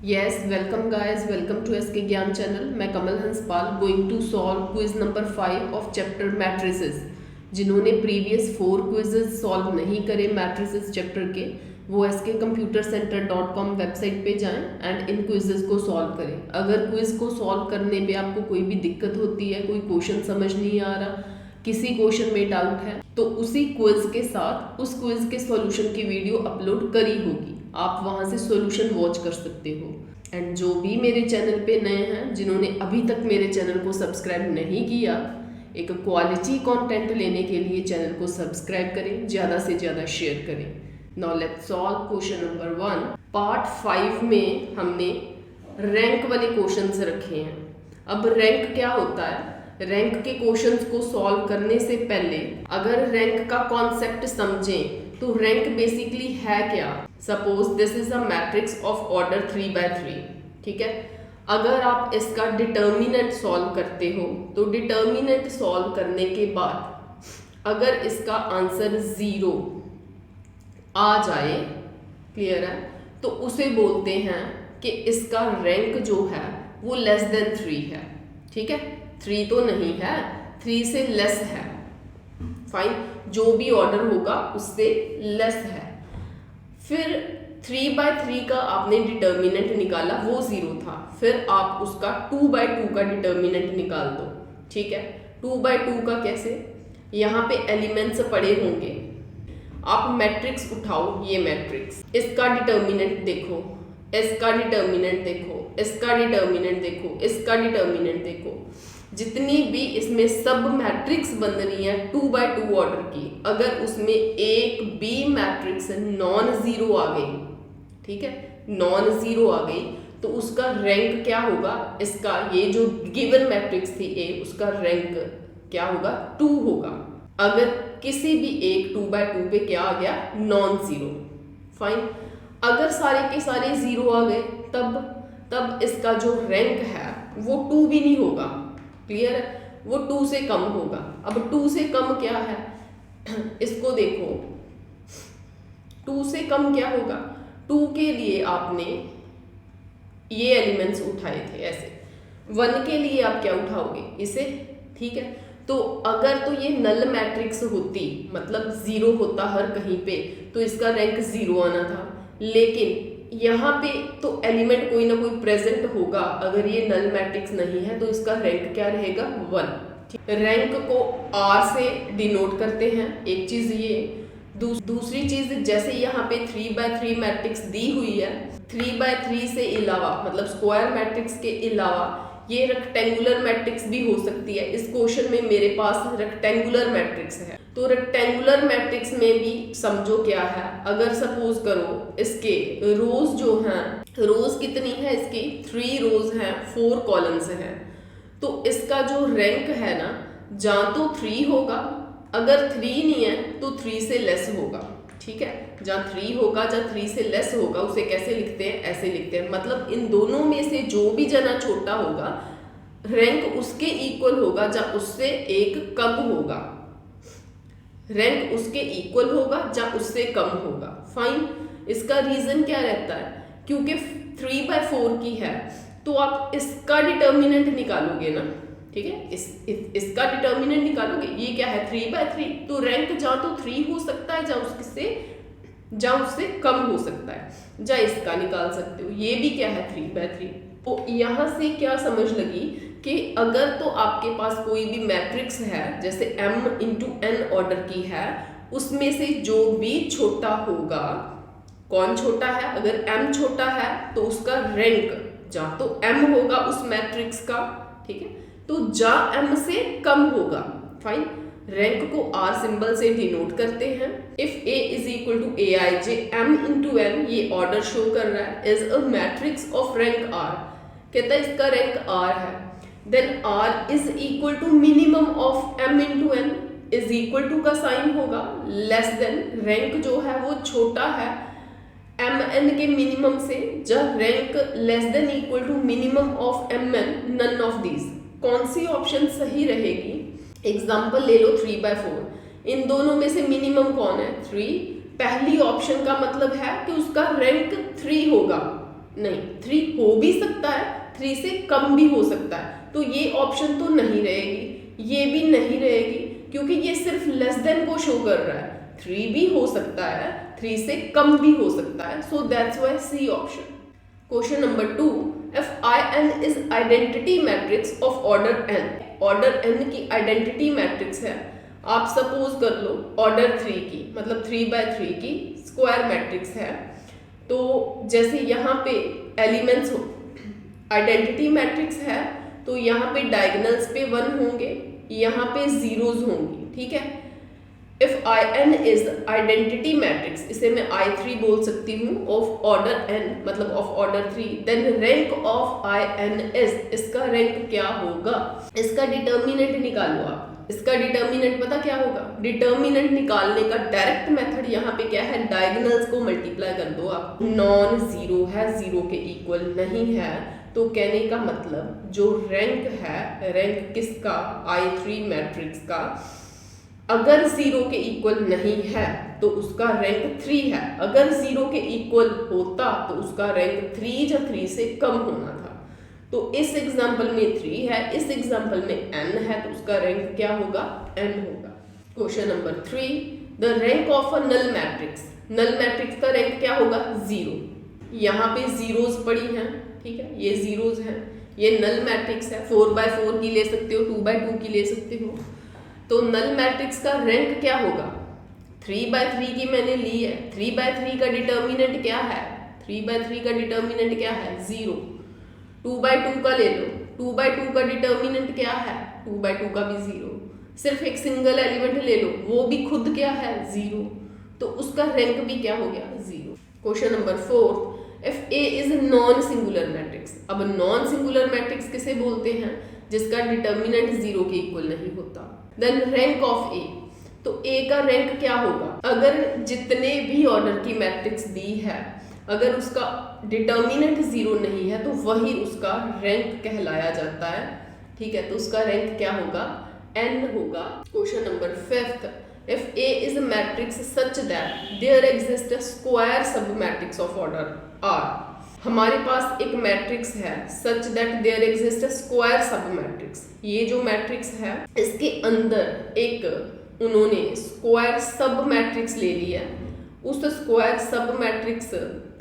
Yes, welcome guys, welcome to SK Gyan channel. मैं Kamal Hanspal going to solve quiz number 5 of chapter matrices. जिन्होंने previous 4 quizzes solve नहीं करे matrices chapter के, वो skcomputercenter.com website पे जाएं एंड इन क्विजेस को सॉल्व करें। अगर क्विज को सॉल्व करने पे आपको कोई भी दिक्कत होती है, कोई क्वेश्चन समझ नहीं आ रहा, किसी क्वेश्चन में डाउट है, तो उसी क्विज के साथ उस क्विज के सॉल्यूशन की वीडियो अपलोड करी होगी, आप वहां से सॉल्यूशन वॉच कर सकते हो। एंड जो भी मेरे चैनल पे नए हैं, जिन्होंने अभी तक मेरे चैनल को सब्सक्राइब नहीं किया, एक क्वालिटी कंटेंट लेने के लिए चैनल को सब्सक्राइब करें, ज़्यादा से ज़्यादा शेयर करें। Now let's solve question number 1। Part 5 में हमने रैंक वाले क्वेश्चंस रखे हैं। अब रैंक क्या होता है? रैंक के क्वेश्चंस को सॉल्व करने से पहले अगर रैंक का कॉन्सेप्ट समझें तो रैंक बेसिकली है क्या। Suppose this is a matrix of order 3x3, ठीक है। अगर आप इसका डिटर्मिनेंट सॉल्व करते हो तो डिटर्मिनेंट सॉल्व करने के बाद अगर इसका आंसर 0 आ जाए, क्लियर है, तो उसे बोलते हैं कि इसका रैंक जो है वो लेस देन 3 है, ठीक है। 3 तो नहीं है, 3 से लेस है, फाइन, जो भी ऑर्डर होगा उससे लेस है। फिर 3x3 का आपने डिटर्मिनेंट निकाला, वो 0 था, फिर आप उसका 2x2 का डिटर्मिनेंट निकाल दो, ठीक है। 2x2 का कैसे? यहाँ पे एलिमेंट्स पड़े होंगे, आप मैट्रिक्स उठाओ, ये मैट्रिक्स, इसका डिटर्मिनेंट देखो, इसका डिटर्मिनेंट देखो, इसका डिटर्मिनेंट देखो, इसका डिटर्मिनेंट देखो, जितनी भी इसमें सब मैट्रिक्स बन रही है 2x2 ऑर्डर की, अगर उसमें एक भी मैट्रिक्स नॉन जीरो आ गई, ठीक है, नॉन जीरो आ गई, तो उसका रैंक क्या होगा? इसका ये जो गिवन मैट्रिक्स थी ए, उसका रैंक क्या होगा? 2 होगा। अगर किसी भी एक 2x2 पे क्या आ गया? Non zero, fine. अगर सारे के सारे 0 आ गए, तब इसका जो रैंक है वो 2 भी नहीं होगा, क्लियर है, वो 2 से कम होगा। अब 2 से कम क्या है? इसको देखो, 2 से कम क्या होगा? 2 के लिए आपने ये एलिमेंट्स उठाए थे ऐसे, 1 के लिए आप क्या उठाओगे? इसे, ठीक है। तो अगर तो ये नल मैट्रिक्स होती, मतलब 0 होता हर कहीं पे, तो इसका रैंक 0 आना था, लेकिन यहाँ पे तो एलिमेंट कोई ना कोई प्रेजेंट होगा। अगर ये नल मैट्रिक्स नहीं है तो इसका रैंक क्या रहेगा? 1। रैंक को R से डिनोट करते हैं, एक चीज ये। दूसरी चीज, जैसे यहाँ पे 3x3 मैट्रिक्स दी हुई है, 3x3 से अलावा, मतलब स्क्वायर मैट्रिक्स के अलावा ये रेक्टेंगुलर मैट्रिक्स भी हो सकती है। इस क्वेश्चन में मेरे पास रेक्टेंगुलर मैट्रिक्स है, तो रेक्टेंगुलर मैट्रिक्स में भी समझो क्या है। अगर सपोज करो इसके रोज जो हैं, रोज कितनी है इसकी? 3 रोज हैं, 4 कॉलम्स हैं, तो इसका जो रैंक है ना, जहाँ तो 3 होगा, अगर 3 नहीं है तो 3 से लेस होगा, ठीक है। जहाँ 3 होगा, जहाँ 3 से लेस होगा, उसे कैसे लिखते हैं? ऐसे लिखते हैं, मतलब इन दोनों में से जो भी जना छोटा होगा, रैंक उसके इक्वल होगा जहाँ उससे एक कम होगा, रैंक उसके इक्वल होगा जहाँ उससे कम होगा, फाइन। इसका रीजन क्या रहता है? क्योंकि 3x4 की है, तो आप इसका डिटर्मिनेंट निकालोगे ना, ठीक है, इसका डिटर्मिनेंट निकालोगे। ये क्या है? 3x3, तो रैंक जहाँ तो 3 हो सकता है, जहाँ उससे कम हो सकता है, जहाँ इसका निकाल सकते हो। ये भी क्या है? 3x3। तो यहाँ से क्या समझ लगी कि अगर तो आपके पास कोई भी मैट्रिक्स है, जैसे m×n ऑर्डर की है, उसमें से जो भी छोटा होगा, कौन छोटा है? अगर m छोटा है तो उसका रैंक जहाँ तो m होगा उस मैट्रिक्स का, ठीक है, तो जहाँ m से कम होगा, फाइन। रैंक को R सिंबल से डिनोट करते हैं। If A is equal to aij m×n, ये ऑर्डर शो कर रहा है, is a matrix of rank R, कहता है इसका रैंक R है, then R is equal to minimum of m×n, is equal to का साइन होगा लेस देन, रैंक जो है वो छोटा है mn के मिनिमम से, जब rank less than equal to minimum of mn, none of these. कौन सी ऑप्शन सही रहेगी? एग्जाम्पल ले लो 3x4, इन दोनों में से मिनिमम कौन है? 3। पहली ऑप्शन का मतलब है कि उसका रैंक 3 होगा, नहीं, 3 हो भी सकता है, 3 से कम भी हो सकता है, तो ये ऑप्शन तो नहीं रहेगी, ये भी नहीं रहेगी, क्योंकि ये सिर्फ लेस देन को शो कर रहा है। 3 भी हो सकता है, 3 से कम भी हो सकता है, so that's why C option. Question number 2, if IN is identity matrix of order n, order n की आइडेंटिटी मैट्रिक्स है, आप सपोज कर लो ऑर्डर 3 की, मतलब 3x3 की स्क्वायर मैट्रिक्स है, तो जैसे यहाँ पे एलिमेंट्स हो, आइडेंटिटी मैट्रिक्स है, तो यहाँ पे डायगोनल्स पे 1 होंगे, यहाँ पे जीरोज होंगी, ठीक है। If IN is identity matrix, इसे मैं I3 बोल सकती हूँ, ऑफ ऑर्डर n, मतलब of order 3, then rank of IN is, इसका रैंक क्या होगा, इसका डिटर्मिनेंट निकालो आप। इसका डिटर्मिनेंट पता क्या होगा, डिटर्मिनेंट निकालने का डायरेक्ट मेथड यहाँ पे क्या है, डायगोनल्स को मल्टीप्लाई कर दो आप। नॉन जीरो है, जीरो के इक्वल नहीं है, तो कहने का मतलब जो रैंक है, रैंक किसका, I3 मैट्रिक्स का, अगर 0 के इक्वल नहीं है तो उसका रैंक 3 है, अगर 0 के इक्वल होता तो उसका रैंक 3 या 3 से कम होना था। तो इस एग्जाम्पल में 3 है, इस एग्जाम्पल में n है, तो उसका रैंक क्या होगा, n होगा। Question number 3, the rank of a null matrix, null matrix का रैंक क्या होगा, 0। यहाँ पे जीरोज पड़ी हैं, ठीक है, ये जीरोज हैं, ये नल मैट्रिक्स है, 4x4 की ले सकते हो, 2x2 की ले सकते हो, तो नल मैट्रिक्स का रैंक क्या होगा, 3x3 की मैंने ली है, 3x3 का डिटर्मिनेंट क्या है, 3x3 का डिटर्मिनेंट क्या है, 0। 2x2 का ले लो, 2x2 का डिटर्मिनेंट क्या है, 2x2 का भी 0। सिर्फ एक सिंगल एलिमेंट ले लो, वो भी खुद क्या है, 0, तो उसका रैंक भी क्या हो गया, 0। Question number 4, if A is non singular matrix, अब नॉन सिंगुलर मैट्रिक्स किसे बोलते हैं, जिसका डिटर्मिनेंट 0 के इक्वल नहीं होता। देन रैंक ऑफ A, तो A का रैंक क्या होगा, अगर जितने भी ऑर्डर की मैट्रिक्स दी है, अगर उसका डिटर्मिनेंट 0 नहीं है तो वही उसका रैंक कहलाया जाता है, ठीक है, तो उसका रैंक क्या होगा, n होगा। Question number 5, if A is a matrix such that there exist a square sub matrix of order R, हमारे पास एक मैट्रिक्स है such that there exist a square sub matrix, ये जो मैट्रिक्स है इसके अंदर एक उन्होंने स्क्वायर सब मैट्रिक्स ले लिया, उस स्क्वायर सब मैट्रिक्स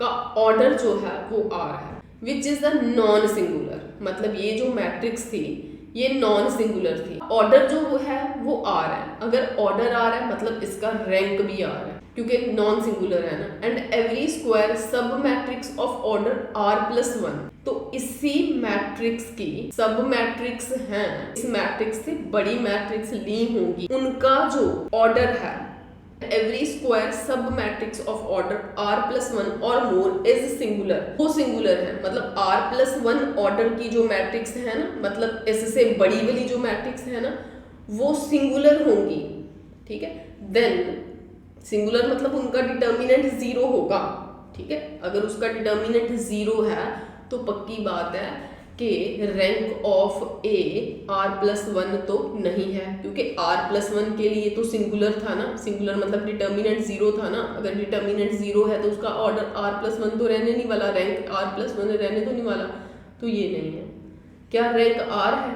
का ऑर्डर जो है वो R है, which is a non singular, मतलब ये जो मैट्रिक्स थी ये नॉन सिंगुलर थी, ऑर्डर जो वो है वो R है, अगर ऑर्डर R है मतलब इसका रैंक भी R है, क्योंकि नॉन सिंगुलर है ना। And every square sub matrix of order R+1, तो इसी मैट्रिक्स की सब मैट्रिक्स हैं, इस मैट्रिक्स से बड़ी मैट्रिक्स ली होंगी, उनका जो ऑर्डर है, every square sub matrix of order R+1 और मोर इज सिंगुलर, वो सिंगुलर है, मतलब R+1 ऑर्डर की जो मैट्रिक्स है ना, मतलब इससे बड़ी वाली जो मैट्रिक्स है ना, वो सिंगुलर होंगी, ठीक है। देन सिंगुलर मतलब उनका डिटर्मिनेंट 0 होगा, ठीक है, अगर उसका डिटर्मिनेंट 0 है तो पक्की बात है कि रैंक ऑफ A R+1 तो नहीं है, क्योंकि R+1 के लिए तो सिंगुलर था ना, सिंगुलर मतलब डिटर्मिनेंट 0 था ना, अगर डिटर्मिनेंट 0 है तो उसका ऑर्डर R+1 तो रहने नहीं वाला, रैंक R+1 रहने तो नहीं वाला, तो ये नहीं है। क्या रैंक R है,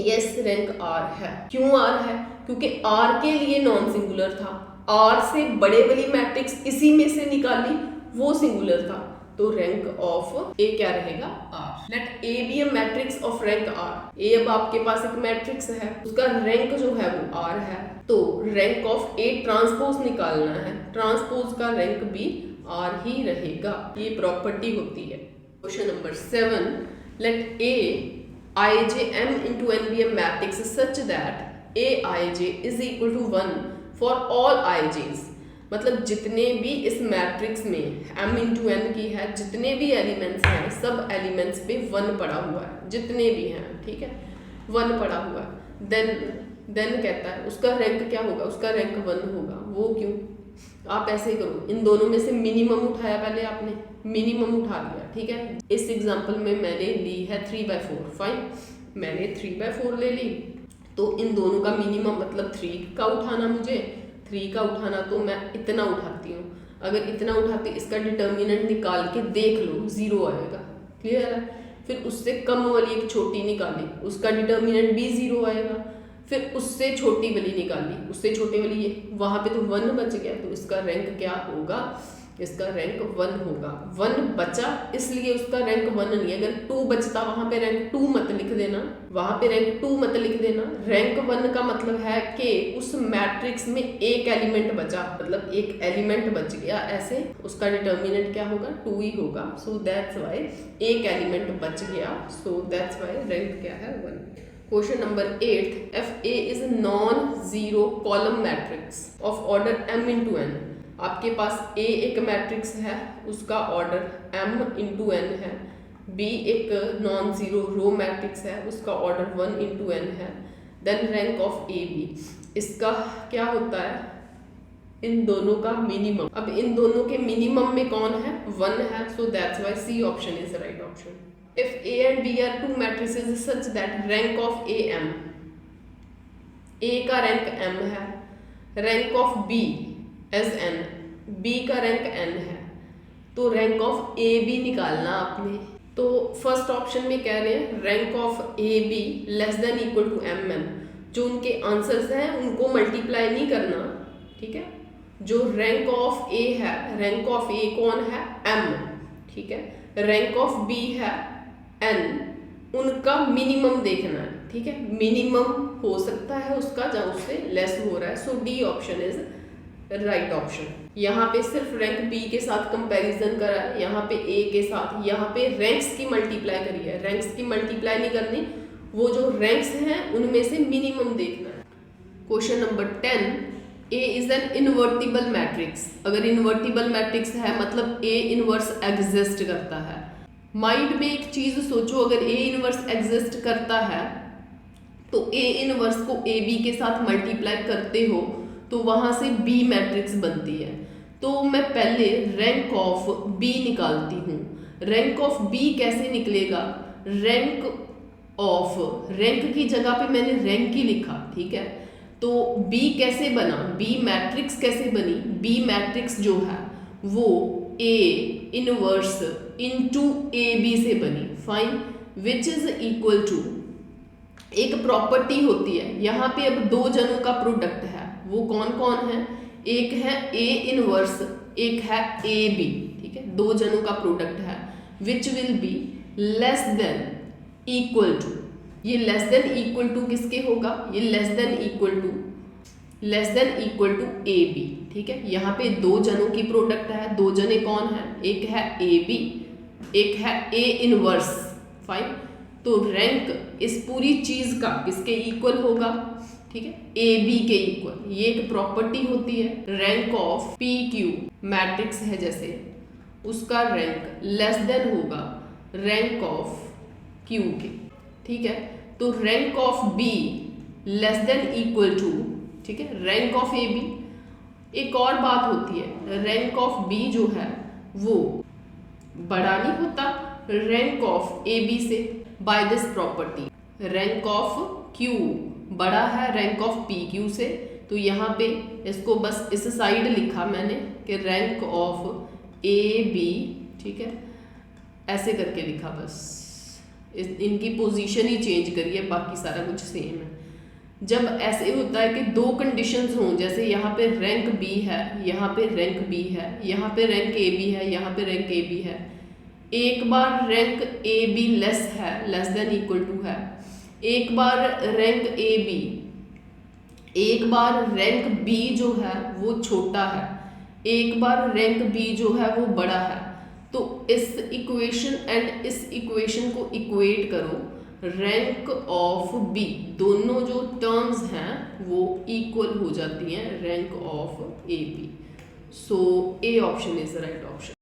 यस रैंक R है। क्यों R है, क्योंकि R के लिए नॉन सिंगुलर था, R से बड़े वाली मैट्रिक्स इसी में से निकाली, वो सिंगुलर था, तो रैंक ऑफ A क्या रहेगा, R। Let A be a matrix of rank R, A अब आपके पास एक मैट्रिक्स है, उसका रैंक जो है वो R है, तो रैंक ऑफ A ट्रांसपोज निकालना है, ट्रांसपोज का रैंक भी R ही रहेगा, ये प्रॉपर्टी होती है। Question number 7, let A ij m into n be a matrix such that A ij is equal to 1 for all ij's, मतलब जितने भी इस मैट्रिक्स में m इंटू n की है, जितने भी एलिमेंट्स हैं सब एलिमेंट्स पे 1 पड़ा हुआ है, जितने भी हैं, ठीक है, 1 पड़ा हुआ है। देन कहता है उसका रैंक क्या होगा, उसका रैंक 1 होगा। वो क्यों, आप ऐसे करो, इन दोनों में से मिनिमम उठाया, पहले आपने मिनिमम उठा लिया, ठीक है। इस एग्जांपल में मैंने ली है 3/4, फाइन, मैंने 3/4 ले ली, तो इन दोनों का मिनिमम मतलब 3 का उठाना, मुझे 3 का उठाना, तो मैं इतना उठाती हूँ। अगर इतना उठाते इसका डिटर्मिनेंट निकाल के देख लो 0 आएगा, क्लियर है। फिर उससे कम वाली एक छोटी निकाली, उसका डिटर्मिनेंट भी 0 आएगा। फिर उससे छोटी वाली निकाली, उससे छोटी वाली ये, वहाँ पे तो 1 बच गया, तो इसका रैंक क्या होगा, इसका रैंक 1 होगा। 1 बचा इसलिए उसका रैंक 1 नहीं है। अगर 2 बचता वहां पे रैंक 2 मत लिख देना, वहां पे रैंक 2 मत लिख देना। रैंक 1 का मतलब है कि उस मैट्रिक्स में एक एलिमेंट बचा, मतलब एक एलिमेंट बच गया, ऐसे उसका डिटर्मिनेंट क्या होगा, 2 ही होगा। सो दैट्स वाई एक एलिमेंट बच गया, सो दैट्स वाई रैंक क्या है 1। Question number 8, if A is non zero column matrix of order m into n। आपके पास A एक मैट्रिक्स है, उसका ऑर्डर m इंटू n है। B एक नॉन जीरो रो मैट्रिक्स है, उसका ऑर्डर 1 इंटू n है। Then rank of A B, इसका क्या होता है, इन दोनों का मिनिमम। अब इन दोनों के मिनिमम में कौन है, 1 है। So that's why C option is right option. If A and B are two matrices such that rank of A m, A का रैंक m है, rank of B as n, B का rank n है, तो rank of A B निकालना आपने। तो first option में कह रहे हैं rank of A B less than equal to M N. जो उनके आंसर्स हैं उनको मल्टीप्लाई नहीं करना, ठीक है। जो रैंक ऑफ ए है, रैंक ऑफ ए कौन है, m, ठीक है। रैंक ऑफ बी है n, उनका मिनिमम देखना है, ठीक है। मिनिमम हो सकता है उसका जब उससे लेस हो रहा है। So D option is right option. यहाँ पे सिर्फ रैंक बी के साथ कंपैरिजन करा है, यहाँ पे ए के साथ, यहाँ पे रैंक्स की मल्टीप्लाई करी है। रैंक्स की मल्टीप्लाई नहीं करनी, वो जो रैंक्स हैं उनमें से मिनिमम देखना है। Question number 10, A is an invertible matrix. अगर इनवर्टिबल मैट्रिक्स है मतलब ए इनवर्स एग्जिस्ट करता है। माइंड में एक चीज सोचो, अगर ए इनवर्स एग्जिस्ट करता है तो ए इनवर्स को ए बी के साथ मल्टीप्लाई करते हो तो वहां से बी मैट्रिक्स बनती है। तो मैं पहले रैंक ऑफ बी निकालती हूँ। रैंक ऑफ बी कैसे निकलेगा, रैंक ऑफ, रैंक की जगह पे मैंने रैंक ही लिखा, ठीक है। तो बी कैसे बना, बी मैट्रिक्स कैसे बनी, बी मैट्रिक्स जो है वो A inverse into A B से बनी, fine, which is equal to, एक प्रॉपर्टी होती है यहाँ पे। अब दो जनों का प्रोडक्ट है, वो कौन कौन है, एक है ए इनवर्स, एक है ए बी, ठीक है। दो जनों का प्रोडक्ट है, which will be less than equal to, ये लेस देन इक्वल टू किसके होगा, ये less than equal to A B, ठीक है। यहाँ पे दो जनों की प्रोडक्ट है, दो जने कौन है, एक है ए बी, एक है ए इनवर्स, फाइन। तो रैंक इस पूरी चीज का किसके इक्वल होगा, ठीक है, ए बी के इक्वल। ये एक प्रॉपर्टी होती है। Rank of P Q matrix है जैसे, उसका रैंक लेस देन होगा रैंक ऑफ क्यू के, ठीक है। तो rank of B less than equal to, ठीक है, रैंक ऑफ ए बी। एक और बात होती है, रैंक ऑफ बी जो है वो बड़ा नहीं होता रैंक ऑफ ए बी से, by this property. Rank of Q बड़ा है रैंक ऑफ पी क्यू से, तो यहाँ पे इसको बस इस साइड लिखा मैंने कि रैंक ऑफ ए बी, ठीक है, ऐसे करके लिखा, बस इनकी पोजीशन ही चेंज करी है, बाकी सारा कुछ सेम है। जब ऐसे होता है कि दो कंडीशंस हों, जैसे यहाँ पे रैंक बी है, यहाँ पे रैंक बी है, यहाँ पे रैंक ए बी है, यहाँ पे रैंक ए बी है, एक बार रैंक ए बी लेस है, लेस देन इक्वल टू है, एक बार रैंक ए बी, एक बार रैंक बी जो है वो छोटा है, एक बार रैंक बी जो है वो बड़ा है। तो इस इक्वेशन एंड इस इक्वेशन को इक्वेट करो, रैंक ऑफ बी, दोनों जो टर्म्स हैं वो इक्वल हो जाती हैं rank of A B. So A option is the right option.